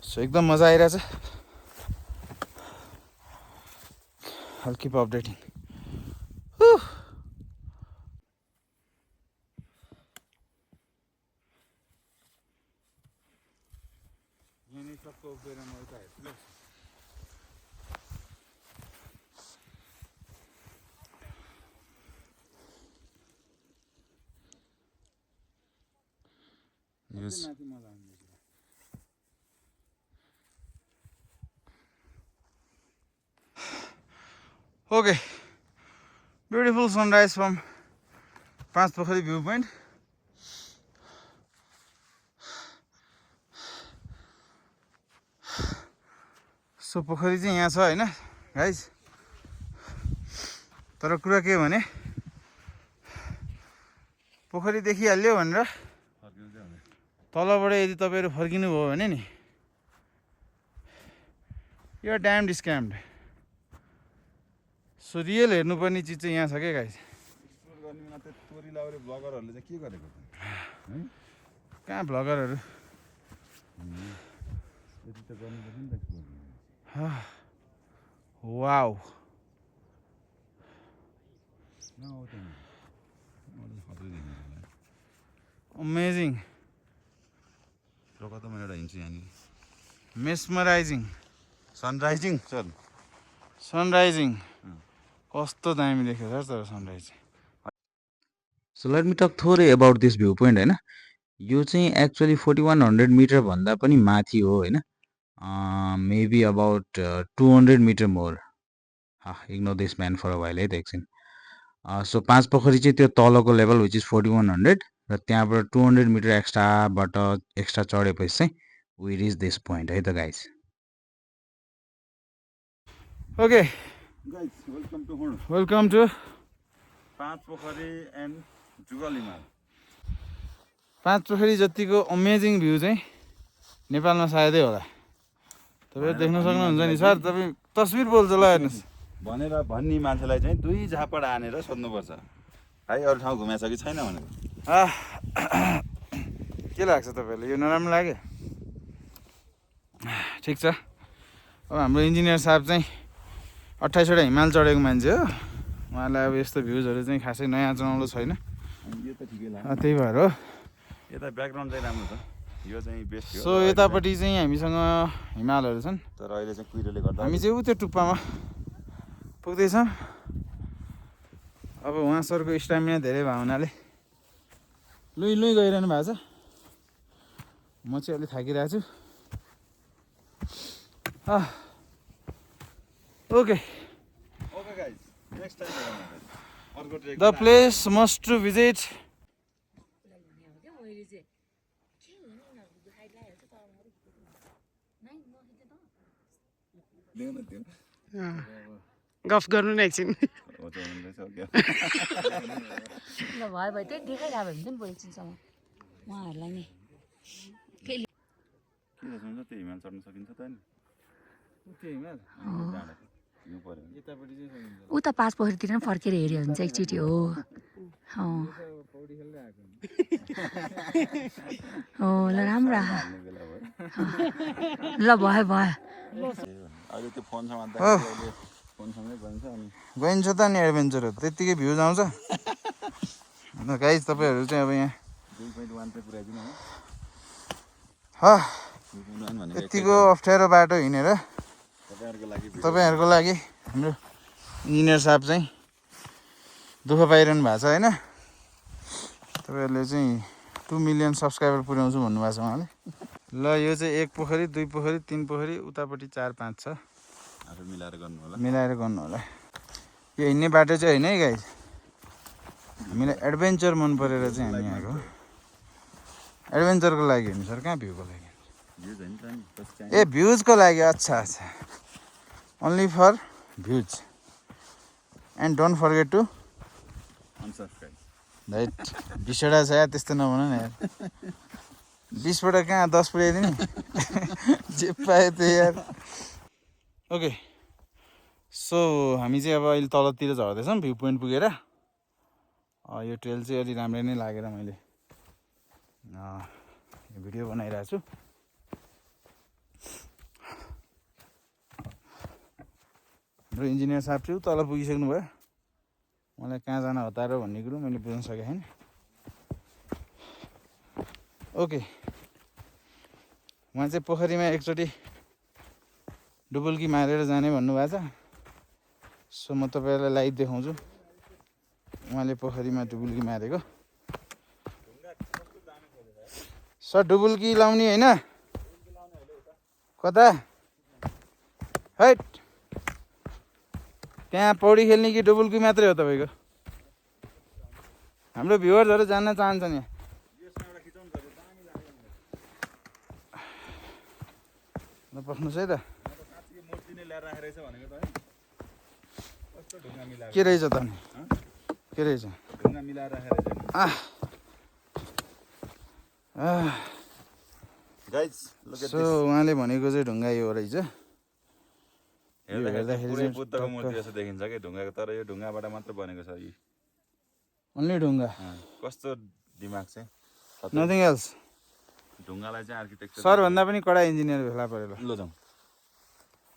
सो एकदम मजा आइरहेछ I'll keep updating. Whew. Yes. Okay, beautiful sunrise from Panchpokhari viewpoint. So पोखरी चाहिँ यहाँ छ हैन गाइस तर कुरा के भने पोखरी देखिहाल्यो भनेर तलबाट यदि तपाईहरु फर्किनु भयो भने नि you are damned scammed so real हेर्नुपर्ने चिज चाहिँ यहाँ छ के गाइस एक्सप्लोर गर्ने मात्रै तोरी लाउने ब्लगरहरूले चाहिँ के गरेको है कहाँ ब्लगरहरू यति त गर्नुपर्छ नि त एक्सप्लोर वाउ अमेजिङ रोका त म एउटा हिँड्छु यहाँनिर मेस्मराइजिङ सनराइजिङ सर सनराइजिङ कस्तो दामी देख्यो सर तर sunrise so let me talk थोरै अबाउट दिस भ्यू पोइन्ट होइन यो चाहिँ एक्चुअली 4100 मिटर भन्दा पनि माथि हो होइन maybe about 200 metre more ignore this man for a while है त एकछिन सो पाँचपोखरी चाहिँ त्यो तलको लेभल विच इज 4100 र त्यहाँबाट 200 मिटर एक्स्ट्रा चढेपछि चाहिँ वी रिच दिस पोइन्ट है त guys okay guys welcome to Panchpokhari and Jugal Himal Panchpokhari जतिको अमेजिङ भ्यू चाहिँ नेपालमा सायदै होला तपाईहरु देख्न सक्नुहुन्छ नि सर तपाईँ तस्बिर बोल्छ ल हेर्नुहोस् भनेर भन्ने मान्छेलाई चाहिँ 2 झापड हानेर सोध्नुपर्छ भाइ अरू ठाउँ घुमेछ कि छैन भनेको के लाग्छ तपाईँलाई यो नराम्रो लाग्यो ठिक छ अब हाम्रो इन्जिनियर साहब चाहिँ 28 वटा हिमाल चढेको मान्छे हो उहाँलाई अब यस्तो भ्युजहरू चाहिँ खासै नयाँ चलाउनु छैन यो त ठिकै लाग्यो त्यही भएर हो यता ब्याकग्राउन्ड चाहिँ राम्रो छ यो चाहिँ बेस्ट हो सो यतापट्टि चाहिँ हामीसँग हिमालहरू छन् तर अहिले चाहिँ कुहिरोले गर्दा हामी चाहिँ त्यो टुप्पामा पुग्दैछौँ अब उहाँ सरको स्टामिना धेरै भयो हुनाले लुई लुई गइरहनु भएको छ म चाहिँ अलिक थाकिरहेको छु okay okay guys next time अर्को trek the place must to visit गफ गर्नु न एकछिन ल भयो भयो त्यही देखाइरहेको हुन्छ नि भोलि एकछिनसम्म उहाँहरूलाई नै किन सुन्छ त्यो हिमाल चढ्न सकिन्छ त नि त्यो हिमाल हिउँ पऱ्यो भने। यतापट्टि चाहिँ सकिन्छ। उता पाँच पोखरीतिर पनि फर्केर हेऱ्यो भने चाहिँ एकचोटि हो पौडी खेल्दै आएको नि। हो ल राम्रो हाल्ने बेला भयो। ल भयो भयो अहिले त्यो फोन समात्दाखेरि अहिले फोनसँगै गइन्छ अनि गइन्छ त नि एडभेन्चरहरू त्यत्तिकै भ्युज आउँछ। गाइज तपाईँहरू चाहिँ अब यहाँ 2.1 चाहिँ पुऱ्याइदिनु है। भनेको यतिको अप्ठ्यारो बाटो हिँडेर तपाईँहरूको लागि तपाईँहरूको लागि हाम्रो इन्जिनियर साहब चाहिँ दुःख पाइरहनु भएको छ होइन। तपाईँहरूले चाहिँ 2 मिलियन सब्सक्राइबर पुर्याउँछु भन्नुभएको छ उहाँले। ल यो चाहिँ 1 पोखरी 2 पोखरी 3 पोखरी उतापट्टि 4-5 छ। आफू मिलाएर गर्नु होला। मिलाएर गर्नु होला। यो हिँड्ने बाटो चाहिँ होइन है गाइज। हामीलाई एडभेन्चर मन परेर चाहिँ हामी आएको। एडभेन्चरको लागि हो नि सर, कहाँ भ्यूको लागि? भ्युज होइन त नि बस चाहिँ ए भ्युजको लागि। अच्छा अच्छा, only for views and don't forget to unsubscribe. Right. 20वटा छ यार, त्यस्तो नभन न यार। 20बाट कहाँ 10 पुऱ्याइदिने। जे पायो त्यो यार। ओके सो हामी चाहिँ अब अहिले तलतिर झर्दैछौँ भ्यू पोइन्ट पुगेर। यो ट्रेल चाहिँ अलि राम्रै नै लागेर मैले भिडियो बनाइरहेको छु। हाम्रो इन्जिनियर साहब चाहिँ तल पुगिसक्नु भयो। मलाई कहाँ जान हतार भन्ने कुरो मैले बुझ्न सकेको छैन। ओके उहाँ चाहिँ पोखरीमा एकचोटि डुबुल्की मारेर जाने भन्नुभएको छ। सो म तपाईँहरूलाई लाइभ देखाउँछु उहाँले पोखरीमा डुबुल्की मारेको। सर डुबुल्की लाउने होइन कता हैट त्यहाँ पौडी खेल्ने कि डुबुल्की मात्रै हो तपाईँको? हाम्रो भ्युवर्सहरू जान्न चाहन्छन् यहाँ। ल बस्नुहोस् है त। के रहेछ त नि? के रहेछ? ढुङ्गा मिलाएर राखेर गाइज सो उहाँले भनेको चाहिँ ढुङ्गा यो रहेछ। हेर्दाखेरि पुरै बुद्धको मूर्ति जस्तो देखिन्छ कि ढुङ्गाको, तर यो ढुङ्गाबाट मात्र बनेको छ। यी ओन्ली ढुङ्गा, कस्तो दिमाग चाहिँ। Nothing else. ढुङ्गालाई चाहिँ आर्किटेक्चर सर भन्दा पनि कडा इन्जिनियर भेला परेर ल जाउँ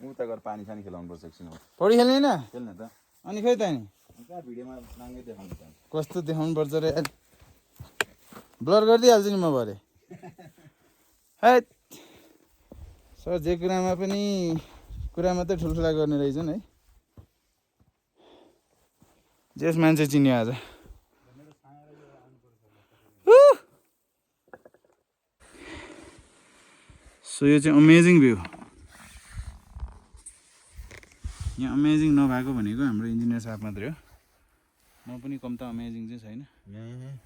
उता गएर पानी सानी खेलाउनु पर्छ एकछिन। पौडी खेल्ने होइन खेल्ने त अनि खै त नि कहाँ भिडियोमा नाङ्गै देखाउनु त। कस्तो देखाउनु पर्छ रे। ब्लर गरिदिइहाल्छु नि म भरे। है सर जे कुरामा पनि कुरा मात्रै ठुल्ठुला गर्ने रहेछन् है। जेस मान्छे चिन्यो आज। सो यो चाहिँ अमेजिङ भ्यू। यहाँ अमेजिङ नभएको भनेको हाम्रो इन्जिनियर साहब मात्रै हो। म पनि कम त अमेजिङ चाहिँ छैन।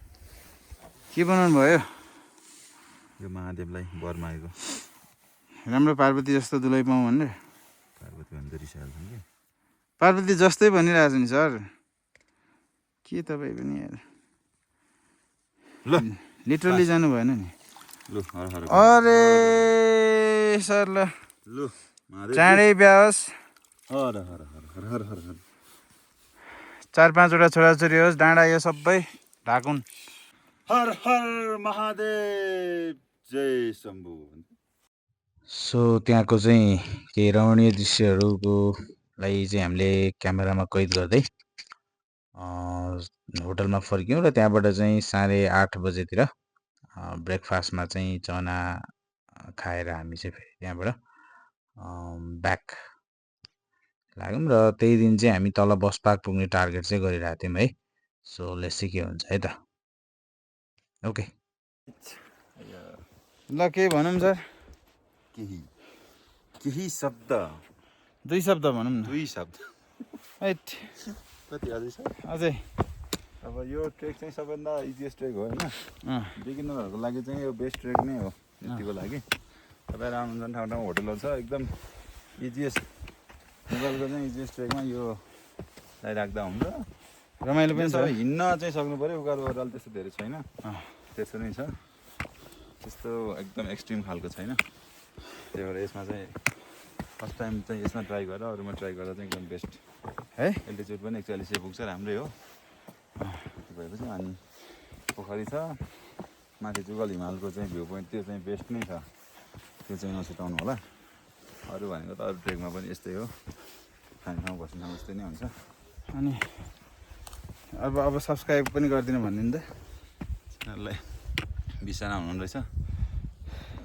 के बनाउनु भयो? यो महादेवलाई वर मागेको। राम्रो पार्वती जस्तो दुलै पाऊँ भनेर। पार्वती भन्दा रिसाहाल्छन् कि पार्वती जस्तै भनिरहेको छु नि सर। के तपाईँ पनि यार ल लिटरली जानु भएन नि। लु हर हर अरे सर ल लु महादेव चाँडै ब्याहोस्। हर हर हर हर हर हर हर 4-5वटा छोराछोरी होस्, डाँडा यो सबै ढाकुन्। हर हर महादेव जय शम्भु। सो त्यहाँको चाहिँ केही रमणीय दृश्यहरूको लागि चाहिँ हामीले क्यामेरामा कैद गर्दै होटलमा फर्क्यौँ र त्यहाँबाट चाहिँ 8:30 बजेतिर ब्रेकफास्टमा चाहिँ चना खाएर हामी चाहिँ फेरि त्यहाँबाट ब्याक लाग्यौँ र त्यही दिन चाहिँ हामी तल बस पार्क पुग्ने टार्गेट चाहिँ गरिरहेको थियौँ है। सो लेट्स सी के हुन्छ है त। ओके ल के भनौँ सर? केही शब्द 2 शब्द भनौँ न। 2 शब्द हैट कति अझै छ? अझै अब यो ट्रेक चाहिँ सबभन्दा इजिएस्ट ट्रेक हो होइन। बिगिनरहरूको लागि चाहिँ यो बेस्ट ट्रेक नै हो। यतिको लागि तपाईँहरू आउनुहुन्छ ठाउँ ठाउँ होटलहरू छ एकदम इजिएस्ट। नेपालको चाहिँ इजिएस्ट ट्रेकमा यो राख्दा हुन्छ। रमाइलो पनि छ। सबै हिँड्न चाहिँ सक्नु पऱ्यो। उकालो ओह्रालो त्यस्तो धेरै छैन। त्यस्तो नै छ। त्यस्तो एकदम एक्सट्रिम खालको छैन। त्यही भएर यसमा चाहिँ फर्स्ट टाइम चाहिँ यसमा ट्राई गरेर अरूमा ट्राई गर्दा चाहिँ एकदम बेस्ट है एल्टिच्युड पनि 41 पुग्छ राम्रै हो त्यति भएपछि अनि पोखरी छ माथि जुगल हिमालको चाहिँ भ्यू पोइन्ट त्यो चाहिँ बेस्ट नै छ त्यो चाहिँ नछुटाउनु होला अरू भनेको त अरू ट्रेकमा पनि यस्तै हो खाने ठाउँ बस्ने ठाउँ यस्तै नै हुन्छ अनि अब सब्सक्राइब पनि गरिदिनु भन्नु नि त यिनीहरूलाई 20 जना हुनुहुँदो रहेछ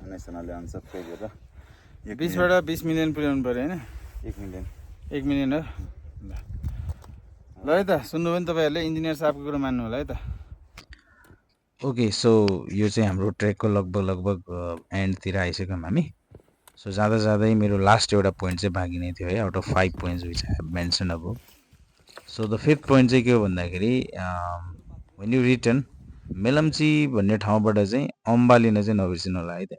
19 जनाले अनसब्सक्राइब गरेर 20बाट 20 मिलियन पुर्याउनु पऱ्यो होइन 1 मिलियन 1 मिलियन हो ल है त सुन्नुभयो नि तपाईँहरूले इन्जिनियर साहबको कुरो मान्नु होला है त ओके सो यो चाहिँ हाम्रो ट्रेकको लगभग एन्डतिर आइसक्यौँ हामी सो जाँदा जाँदै मेरो लास्ट एउटा पोइन्ट चाहिँ बाँकी नै थियो है out of 5 points which I have mention अब सो द 5th पोइन्ट चाहिँ के हो भन्दाखेरि वेन यु रिटर्न मेलम्ची भन्ने ठाउँबाट चाहिँ अम्बा लिन चाहिँ नबिर्सिनु होला है त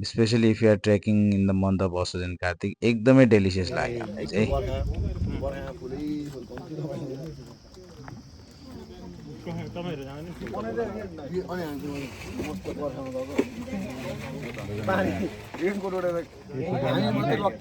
specially if you are trekking in the month of Asoj and Kartik एकदमै डेलिसियस लाग्यो हामीलाई चाहिँ तपाईँहरू जाने